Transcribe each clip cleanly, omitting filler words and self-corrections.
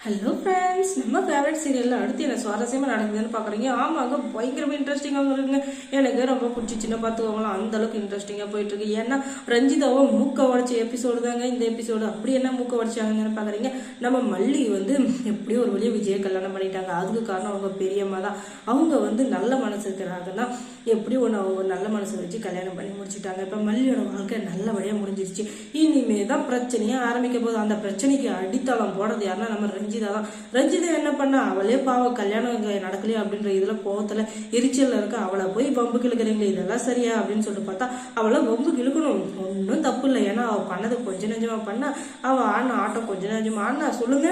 Hello friends, நம்ம favourite சீரியலில் அடுத்து என்ன சுவாரஸ்யமாக நடக்குதுன்னு பார்க்குறீங்க. ஆமாங்க, பயங்கரமாக இன்ட்ரெஸ்டிங்காக இருக்குங்க. எனக்கு ரொம்ப பிடிச்சிச்சின்னு பார்த்துக்கோங்களேன். அந்தளவுக்கு இன்ட்ரெஸ்டிங்காக போயிட்டுருக்கு. ஏன்னா ரஞ்சிதாவை மூக்க உடச்ச எபிசோடு தாங்க இந்த எபிசோடு. அப்படி என்ன மூக்க உடச்சாங்கன்னு பார்க்குறீங்க. நம்ம மல்லி எப்படியோ ஒரு வழியாக விஜயை கல்யாணம் பண்ணிட்டாங்க. அதுக்கு காரணம் அவங்க பெரியம்மா தான். அவங்க நல்ல மனசு இருக்கிறாங்கன்னா எப்படி ஒன்று அவங்க நல்ல மனசை வச்சு கல்யாணம் பண்ணி முடிச்சுட்டாங்க. இப்போ மல்லியோட வாழ்க்கை நல்லபடியாக முடிஞ்சிருச்சு. இனிமே தான் பிரச்சனையே ஆரம்பிக்க போகுது. அந்த பிரச்சனைக்கு அடித்தளம் போடுறது யாருன்னா நம்ம ரஞ்சிதா தான். ரஞ்சிதா என்ன பண்ணா, அவளே பாவம் கல்யாணம் நடக்கலையே அப்படின்ற இதுல கோவத்துல எரிச்சல்ல இருக்க அவளை போய் பம்புக்கு இழுக்கிறீங்களே, இதெல்லாம் சரியா அப்படின்னு சொல்லிட்டு பார்த்தா அவளை பம்புக்கு இழுக்கணும். ஒன்றும் தப்பு இல்லை. ஏன்னா அவள் பண்ணது கொஞ்ச நெஞ்சமா பண்ணா, அவள் ஆடின ஆட்டம் கொஞ்ச நெஞ்சமா ஆடினா சொல்லுங்க.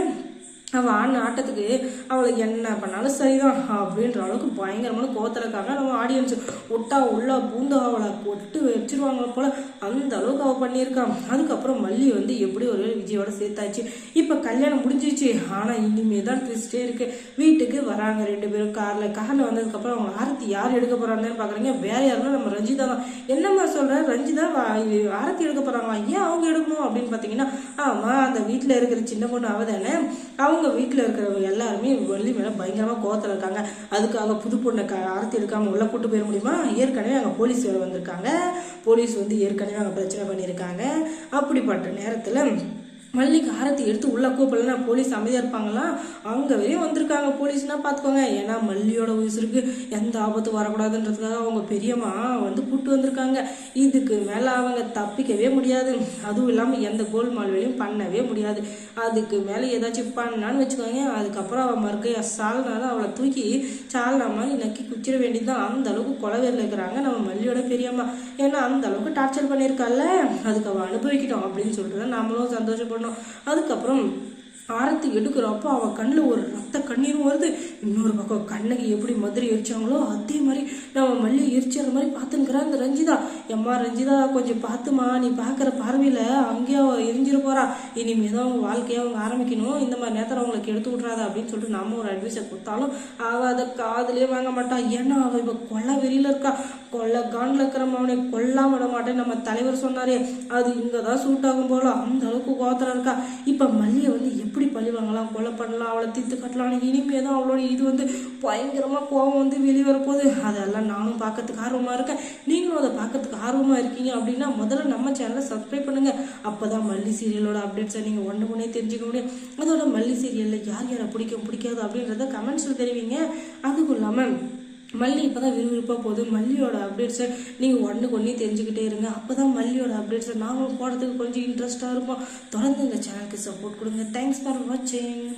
அவள் ஆடின ஆட்டத்துக்கு அவளுக்கு என்ன பண்ணாலும் சரிதான் அப்படின்ற அளவுக்கு பயங்கரமான கோவத்தில் இருக்காங்க. நம்ம ஆடியன்ஸ் விட்டா உள்ள பூந்து அவளை கொட்டு வச்சிருவாங்க போல, அந்த அளவுக்கு அவள் பண்ணியிருக்கான். அதுக்கப்புறம் மல்லி எப்படி ஒரு விஜயோட சேர்த்தாச்சு. இப்போ கல்யாணம் முடிஞ்சிச்சு. ஆனால் இனிமே தான் ட்விஸ்டே இருக்கு. வீட்டுக்கு வராங்க 2 பேரும் காரில் வந்ததுக்கப்புறம் அவங்க ஆரத்தி யார் எடுக்க போறாங்கன்னு பார்க்குறீங்க. வேற யாருன்னா நம்ம ரஞ்சிதா தான். என்னம்மா சொல்ற, ரஞ்சிதா ஆரத்தி எடுக்க போறாங்களா, ஏன் அவங்க எடுக்கணும் அப்படின்னு பார்த்தீங்கன்னா, ஆமாம் அந்த வீட்டில் இருக்கிற சின்ன பொண்ணு அவதானே, அவங்க வீட்டில் இருக்கிறவங்க எல்லாருமே வள்ளி மேலே பயங்கரமாக கோவத்தில் இருக்காங்க. அதுக்காக புது பொண்ணை ஆரத்தி எடுக்காமல் உள்ள கூட்டு போயிட முடியுமா? ஏற்கனவே அங்கே போலீஸ் வேறு வந்திருக்காங்க. போலீஸ் ஏற்கனவே அங்கே பிரச்சனை பண்ணியிருக்காங்க. அப்படிப்பட்ட நேரத்தில் மல்லிக்கு ஆரத்தி எடுத்து உள்ள கூப்பிடலன்னா போலீஸ் அமைதியாக இருப்பாங்களா? அங்கே வரையும் வந்திருக்காங்க போலீஸ்னா பார்த்துக்கோங்க. ஏன்னா மல்லியோட உயிருக்கு எந்த ஆபத்து வரக்கூடாதுன்றதுக்காக அவங்க பெரியம்மா கூப்பிட்டு வந்திருக்காங்க. இதுக்கு மேலே அவங்க தப்பிக்கவே முடியாது. அதுவும் இல்லாமல் எந்த கோல்மால் வேலையும் பண்ணவே முடியாது. அதுக்கு மேலே ஏதாச்சும் பண்ணான்னு வச்சுக்கோங்க, அதுக்கப்புறம் அவள் மறுக்கையா சால்னா தான் அவளை தூக்கி சால்னா மாதிரி நக்கி குச்சிட வேண்டியதுதான். அந்த அளவுக்கு கொலவேரில் இருக்கிறாங்க நம்ம மல்லியோட பெரியம்மா. ஏன்னா அந்த அளவுக்கு டார்ச்சர் பண்ணியிருக்கால, அதுக்கு அவள் அனுபவிக்கிட்டோம் அப்படின்னு சொல்லிட்டு தான் நம்மளும் சந்தோஷப்படணும். அதுக்கப்புறம் ஆரத்தி எடுக்கிறப்போ அவள் கண்ணில் ஒரு ரத்த கண்ணீரும் வருது. இன்னொரு பக்கம் கண்ணகி எப்படி மதுரை எரிச்சாங்களோ அதே மாதிரி நம்ம மல்லி எரிச்சிற மாதிரி பார்த்துங்கிறா இந்த ரஞ்சிதா. எம்மா ரஞ்சிதா, கொஞ்சம் பார்த்துமா, நீ பார்க்குற பார்வையில் அங்கேயே அவள் எரிஞ்சிட போறா. இனிமே தான் அவங்க வாழ்க்கையை அவங்க ஆரம்பிக்கணும். இந்த மாதிரி நேரத்தில் அவங்களுக்கு எடுத்து விட்றாத அப்படின்னு சொல்லிட்டு நம்ம ஒரு அட்வைஸை கொடுத்தாலும் அவள் அதை காதுலேயே வாங்க மாட்டா. ஏன்னா அவள் இப்போ கொல்ல வெறியில் இருக்கா. கொல்ல காண்டில் இருக்கிறவன் அவனை கொல்லாம விட மாட்டேன் நம்ம தலைவர் சொன்னாரே, அது இங்கே தான் சூட் ஆகும் போல, அந்த அளவுக்கு கோவத்தில் இருக்கா. இப்போ மல்லியை எப்படி பழி வாங்கலாம், கொலை பண்ணலாம், அவளை தீர்த்து கட்டலாம். இனிமே தான் அவளோட இது பயங்கரமாக கோபம் வெளியே வரப்போகுது. அதெல்லாம் நானும் பார்க்கறதுக்கு ஆர்வமாக இருக்கேன். நீங்களும் அதை பார்க்கறதுக்கு ஆர்வமாக இருக்கீங்க அப்படின்னா முதல்ல நம்ம சேனலை சப்ஸ்கிரைப் பண்ணுங்க. அப்போ தான் மல்லி சீரியலோட அப்டேட்ஸை நீங்கள் ஒன்று தெரிஞ்சுக்க முடியும். அதோட மல்லி சீரியலில் யார் யாரை பிடிக்காது அப்படின்றத கமெண்ட்ஸில் தெரிவிங்க. அதுக்கும் இல்லாமல் மல்லி இப்போ தான் விறுவிறுப்பாக போகுது. மல்லியோட அப்டேட்ஸை நீங்கள் ஒன்று தெரிஞ்சுக்கிட்டே இருங்க. அப்போ தான் மல்லியோட அப்டேட்ஸை நாங்களும் போடுறதுக்கு கொஞ்சம் இன்ட்ரெஸ்ட்டாக இருக்கும். தொடர்ந்து இந்த சேனலுக்கு சப்போர்ட் கொடுங்க. தேங்க்ஸ் ஃபார் வாட்சிங்.